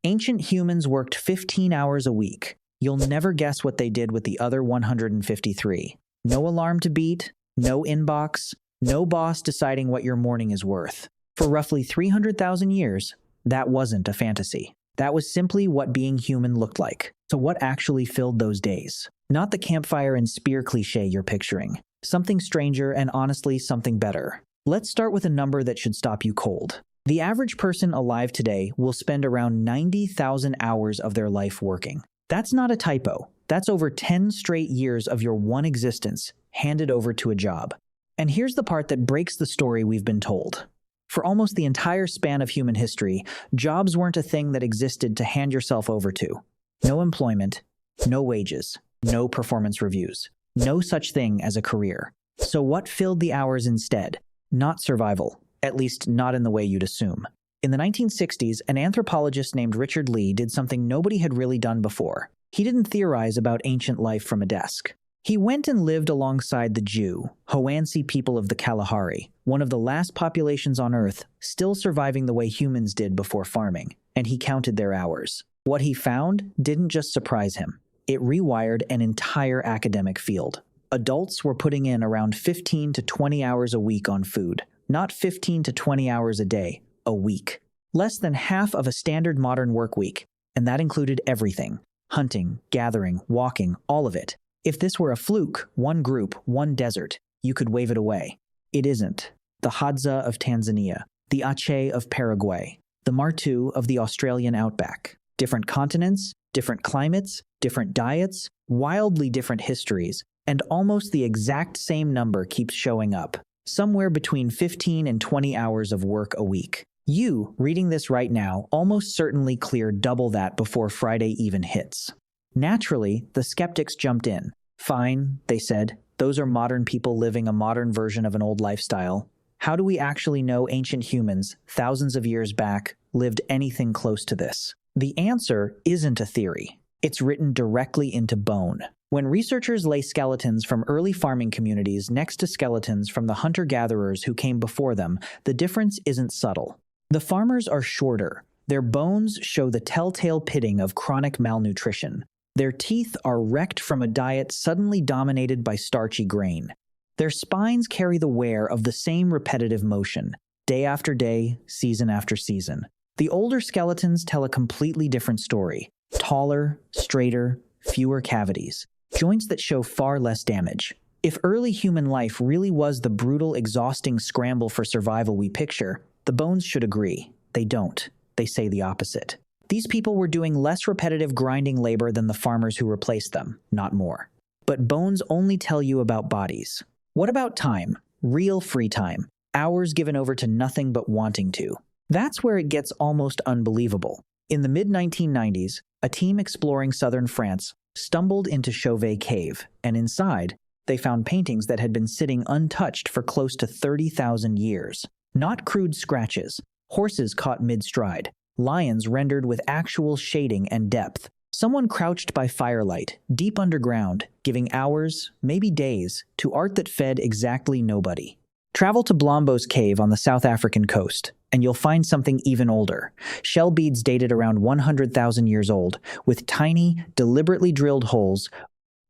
Ancient humans worked 15 hours a week. You'll never guess what they did with the other 153. No alarm to beat, no inbox, no boss deciding what your morning is worth. For roughly 300,000 years, that wasn't a fantasy. That was simply what being human looked like. So what actually filled those days? Not the campfire and spear cliche you're picturing. Something stranger and honestly something better. Let's start with a number that should stop you cold. The average person alive today will spend around 90,000 hours of their life working. That's not a typo. That's over 10 straight years of your one existence handed over to a job. And here's the part that breaks the story we've been told. For almost the entire span of human history, jobs weren't a thing that existed to hand yourself over to. No employment, no wages, no performance reviews, no such thing as a career. So what filled the hours instead? Not survival, at least not in the way you'd assume. In the 1960s, an anthropologist named Richard Lee did something nobody had really done before. He didn't theorize about ancient life from a desk. He went and lived alongside the Jew, Hoansi people of the Kalahari, one of the last populations on Earth still surviving the way humans did before farming, and he counted their hours. What he found didn't just surprise him. It rewired an entire academic field. Adults were putting in around 15 to 20 hours a week on food, not 15 to 20 hours a day, a week. Less than half of a standard modern work week, and that included everything. Hunting, gathering, walking, all of it. If this were a fluke, one group, one desert, you could wave it away. It isn't. The Hadza of Tanzania, the Aceh of Paraguay, the Martu of the Australian outback. Different continents, different climates, different diets, wildly different histories, and almost the exact same number keeps showing up. Somewhere between 15 and 20 hours of work a week. You, reading this right now, almost certainly cleared double that before Friday even hits. Naturally, the skeptics jumped in. Fine, they said, those are modern people living a modern version of an old lifestyle. How do we actually know ancient humans, thousands of years back, lived anything close to this? The answer isn't a theory. It's written directly into bone. When researchers lay skeletons from early farming communities next to skeletons from the hunter-gatherers who came before them, the difference isn't subtle. The farmers are shorter. Their bones show the telltale pitting of chronic malnutrition. Their teeth are wrecked from a diet suddenly dominated by starchy grain. Their spines carry the wear of the same repetitive motion, day after day, season after season. The older skeletons tell a completely different story. Taller, straighter, fewer cavities. Joints that show far less damage. If early human life really was the brutal, exhausting scramble for survival we picture, the bones should agree. They don't. They say the opposite. These people were doing less repetitive grinding labor than the farmers who replaced them, not more. But bones only tell you about bodies. What about time? Real free time. Hours given over to nothing but wanting to. That's where it gets almost unbelievable. In the mid-1990s, a team exploring southern France stumbled into Chauvet Cave, and inside, they found paintings that had been sitting untouched for close to 30,000 years. Not crude scratches, horses caught mid-stride, lions rendered with actual shading and depth. Someone crouched by firelight, deep underground, giving hours, maybe days, to art that fed exactly nobody. Travel to Blombos Cave on the South African coast, and you'll find something even older. Shell beads dated around 100,000 years old, with tiny, deliberately drilled holes,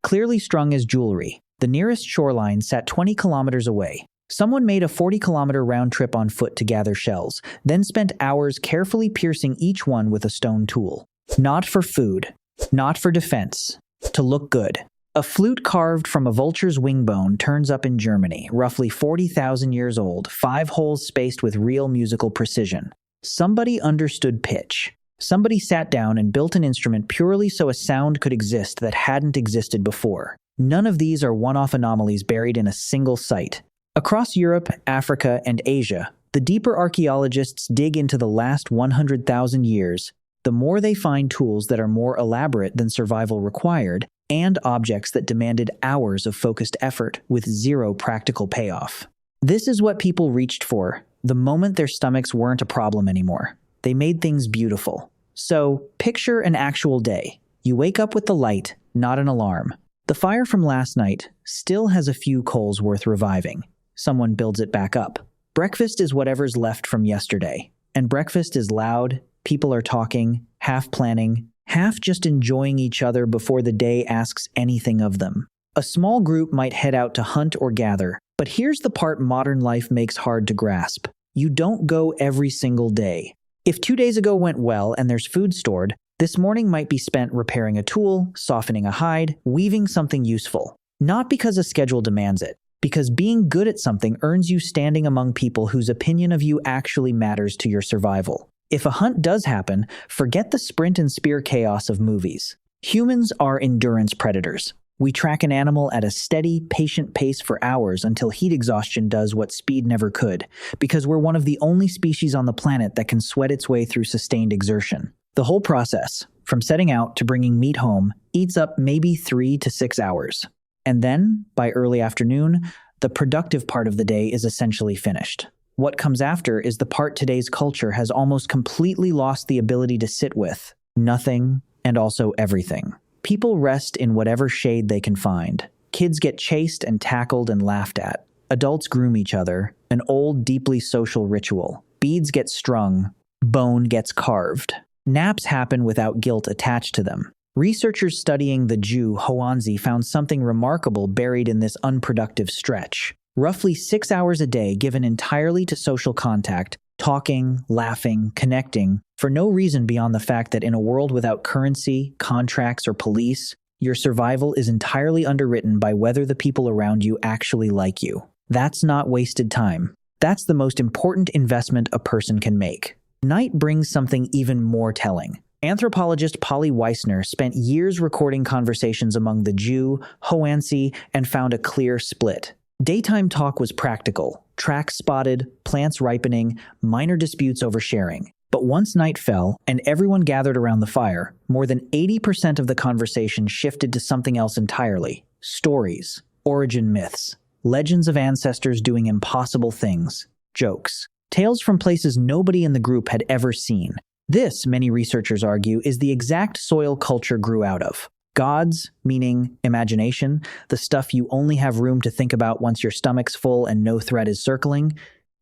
clearly strung as jewelry. The nearest shoreline sat 20 kilometers away. Someone made a 40-kilometer round trip on foot to gather shells, then spent hours carefully piercing each one with a stone tool. Not for food, not for defense, to look good. A flute carved from a vulture's wing bone turns up in Germany, roughly 40,000 years old, 5 holes spaced with real musical precision. Somebody understood pitch. Somebody sat down and built an instrument purely so a sound could exist that hadn't existed before. None of these are one-off anomalies buried in a single site. Across Europe, Africa, and Asia, the deeper archaeologists dig into the last 100,000 years, the more they find tools that are more elaborate than survival required, and objects that demanded hours of focused effort with zero practical payoff. This is what people reached for the moment their stomachs weren't a problem anymore. They made things beautiful. So, picture an actual day. You wake up with the light, not an alarm. The fire from last night still has a few coals worth reviving. Someone builds it back up. Breakfast is whatever's left from yesterday. And breakfast is loud, people are talking, half planning, half just enjoying each other before the day asks anything of them. A small group might head out to hunt or gather, but here's the part modern life makes hard to grasp. You don't go every single day. If 2 days ago went well and there's food stored, this morning might be spent repairing a tool, softening a hide, weaving something useful. Not because a schedule demands it, because being good at something earns you standing among people whose opinion of you actually matters to your survival. If a hunt does happen, forget the sprint and spear chaos of movies. Humans are endurance predators. We track an animal at a steady, patient pace for hours until heat exhaustion does what speed never could, because we're one of the only species on the planet that can sweat its way through sustained exertion. The whole process, from setting out to bringing meat home, eats up maybe 3 to 6 hours. And then, by early afternoon, the productive part of the day is essentially finished. What comes after is the part today's culture has almost completely lost the ability to sit with: nothing and also everything. People rest in whatever shade they can find. Kids get chased and tackled and laughed at. Adults groom each other, an old, deeply social ritual. Beads get strung, bone gets carved. Naps happen without guilt attached to them. Researchers studying the Jew Hoanzi found something remarkable buried in this unproductive stretch. Roughly 6 hours a day given entirely to social contact, talking, laughing, connecting, for no reason beyond the fact that in a world without currency, contracts, or police, your survival is entirely underwritten by whether the people around you actually like you. That's not wasted time. That's the most important investment a person can make. Night brings something even more telling. Anthropologist Polly Weissner spent years recording conversations among the Jew, Hoansi, and found a clear split. Daytime talk was practical, tracks spotted, plants ripening, minor disputes over sharing. But once night fell and everyone gathered around the fire, more than 80% of the conversation shifted to something else entirely: stories, origin myths, legends of ancestors doing impossible things, jokes, tales from places nobody in the group had ever seen. This, many researchers argue, is the exact soil culture grew out of. Gods, meaning imagination, the stuff you only have room to think about once your stomach's full and no threat is circling.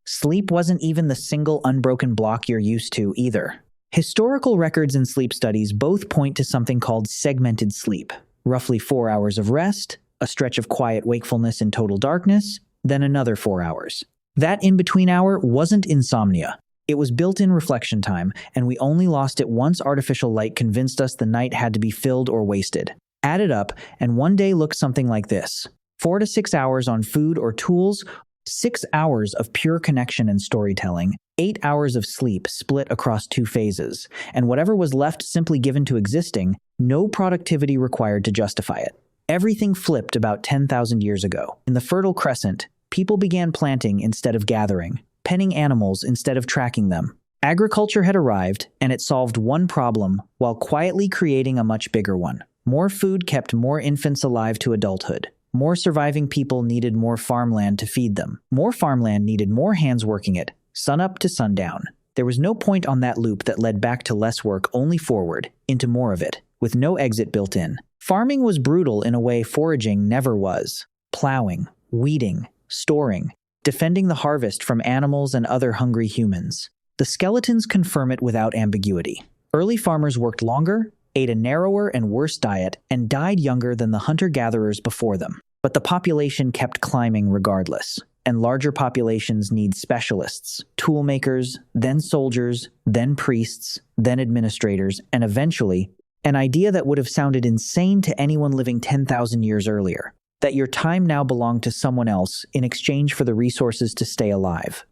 Sleep wasn't even the single unbroken block you're used to either. Historical records and sleep studies both point to something called segmented sleep. Roughly 4 hours of rest, a stretch of quiet wakefulness in total darkness, then another 4 hours. That in-between hour wasn't insomnia. It was built-in reflection time, and we only lost it once artificial light convinced us the night had to be filled or wasted. Add it up, and one day looks something like this: 4 to 6 hours on food or tools, 6 hours of pure connection and storytelling, 8 hours of sleep split across 2 phases, and whatever was left simply given to existing, no productivity required to justify it. Everything flipped about 10,000 years ago. In the Fertile Crescent, people began planting instead of gathering, penning animals instead of tracking them. Agriculture had arrived, and it solved one problem while quietly creating a much bigger one. More food kept more infants alive to adulthood. More surviving people needed more farmland to feed them. More farmland needed more hands working it, sunup to sundown. There was no point on that loop that led back to less work, only forward, into more of it, with no exit built in. Farming was brutal in a way foraging never was. Plowing, weeding, storing, defending the harvest from animals and other hungry humans. The skeletons confirm it without ambiguity. Early farmers worked longer, ate a narrower and worse diet, and died younger than the hunter-gatherers before them. But the population kept climbing regardless, and larger populations need specialists, toolmakers, then soldiers, then priests, then administrators, and eventually, an idea that would have sounded insane to anyone living 10,000 years earlier: that your time now belonged to someone else in exchange for the resources to stay alive.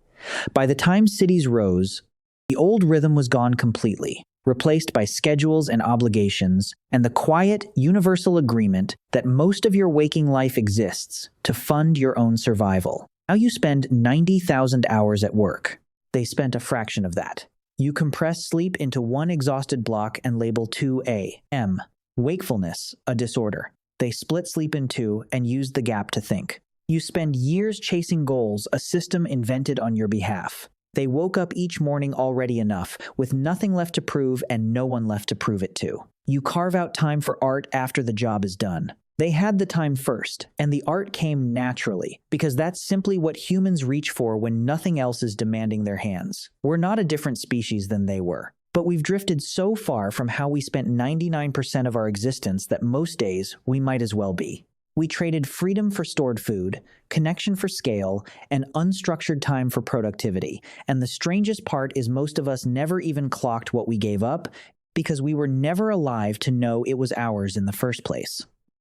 By the time cities rose, the old rhythm was gone completely, replaced by schedules and obligations, and the quiet, universal agreement that most of your waking life exists to fund your own survival. Now you spend 90,000 hours at work. They spent a fraction of that. You compress sleep into one exhausted block and label 2A.M. Wakefulness, a disorder. They split sleep in 2 and use the gap to think. You spend years chasing goals, a system invented on your behalf. They woke up each morning already enough, with nothing left to prove and no one left to prove it to. You carve out time for art after the job is done. They had the time first, and the art came naturally, because that's simply what humans reach for when nothing else is demanding their hands. We're not a different species than they were. But we've drifted so far from how we spent 99% of our existence that most days we might as well be. We traded freedom for stored food, connection for scale, and unstructured time for productivity. And the strangest part is most of us never even clocked what we gave up because we were never alive to know it was ours in the first place.